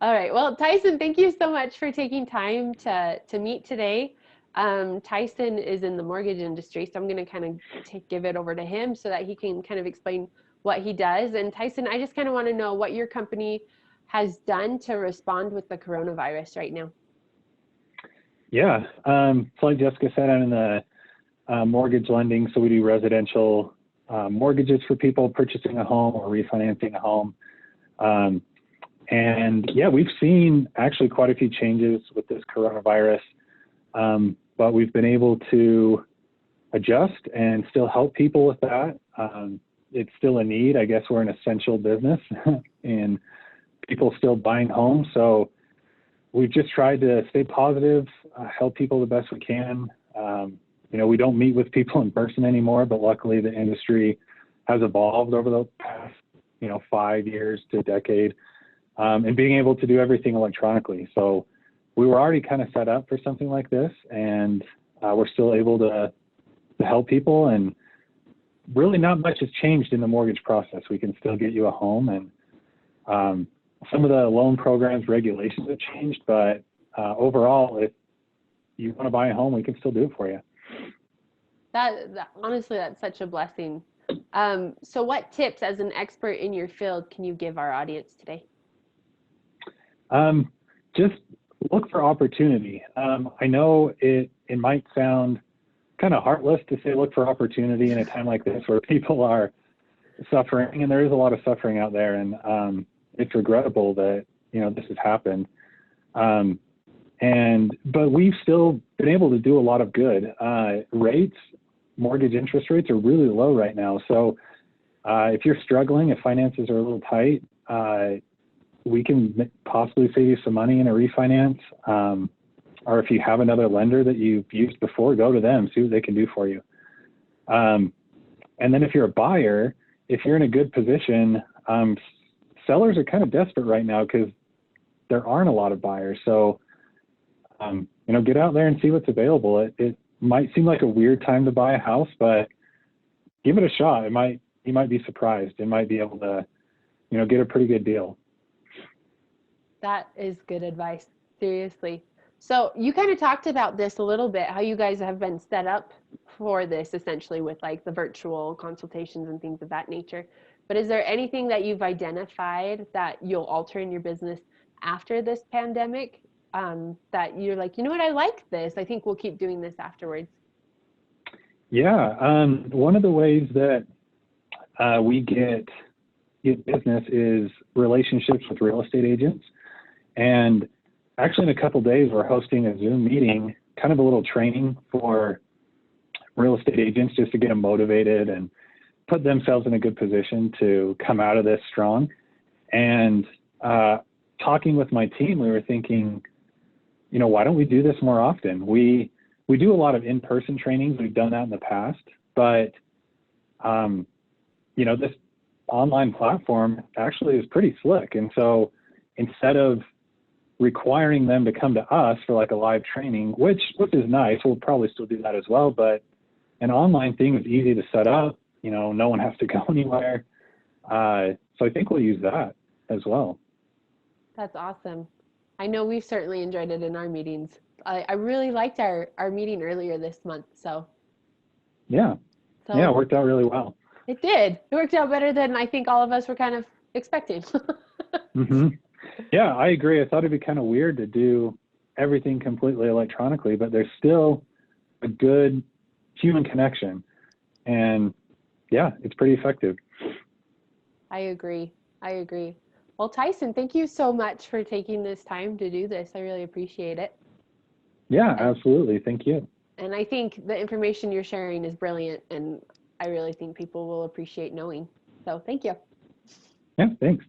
All right. Well, Tyson, thank you so much for taking time to meet today. Tyson is in the mortgage industry, so I'm going to kind of give it over to him so that he can kind of explain what he does. And Tyson, I just kind of want to know what your company has done to respond with the coronavirus right now. Yeah, so like Jessica said, I'm in the mortgage lending, so we do residential mortgages for people purchasing a home or refinancing a home. And yeah, we've seen actually quite a few changes with this coronavirus, but we've been able to adjust and still help people with that. It's still a need. I guess we're an essential business and people still buying homes. So we've just tried to stay positive, help people the best we can. We don't meet with people in person anymore, but luckily the industry has evolved over the past, 5 years to a decade, and being able to do everything electronically. So we were already kind of set up for something like this, and we're still able to help people. And really not much has changed in the mortgage process. We can still get you a home, and some of the loan programs, regulations have changed, but overall, if you want to buy a home, we can still do it for you. That honestly, that's such a blessing. So what tips as an expert in your field can you give our audience today? Just look for opportunity. I know it might sound kind of heartless to say look for opportunity in a time like this where people are suffering, and there is a lot of suffering out there, and it's regrettable that this has happened. But we've still been able to do a lot of good. Mortgage interest rates are really low right now. So if you're struggling, if finances are a little tight, we can possibly save you some money in a refinance. Or if you have another lender that you've used before, go to them, see what they can do for you. And then if you're a buyer, if you're in a good position, sellers are kind of desperate right now because there aren't a lot of buyers. So, get out there and see what's available. It might seem like a weird time to buy a house, but give it a shot. You might be surprised. You might be able to, get a pretty good deal. That is good advice. Seriously. So you kind of talked about this a little bit, how you guys have been set up for this essentially with like the virtual consultations and things of that nature. But is there anything that you've identified that you'll alter in your business after this pandemic, that you're like, what, I like this. I think we'll keep doing this afterwards. Yeah. One of the ways that we get business is relationships with real estate agents. And actually in a couple of days, we're hosting a Zoom meeting, kind of a little training for real estate agents just to get them motivated and put themselves in a good position to come out of this strong. And talking with my team, we were thinking, why don't we do this more often? We do a lot of in-person trainings. We've done that in the past, but this online platform actually is pretty slick. And so instead of requiring them to come to us for like a live training, which is nice, we'll probably still do that as well, but an online thing is easy to set up. No one has to go anywhere. So I think we'll use that as well. That's awesome. I know we've certainly enjoyed it in our meetings. I really liked our meeting earlier this month. So yeah, it worked out really well. It did. It worked out better than I think all of us were kind of expecting. Mm-hmm. Yeah, I agree. I thought it'd be kind of weird to do everything completely electronically, but there's still a good human connection. And yeah, it's pretty effective. I agree. Well, Tyson, thank you so much for taking this time to do this. I really appreciate it. Yeah, absolutely. Thank you. And I think the information you're sharing is brilliant, and I really think people will appreciate knowing. So thank you. Yeah, thanks.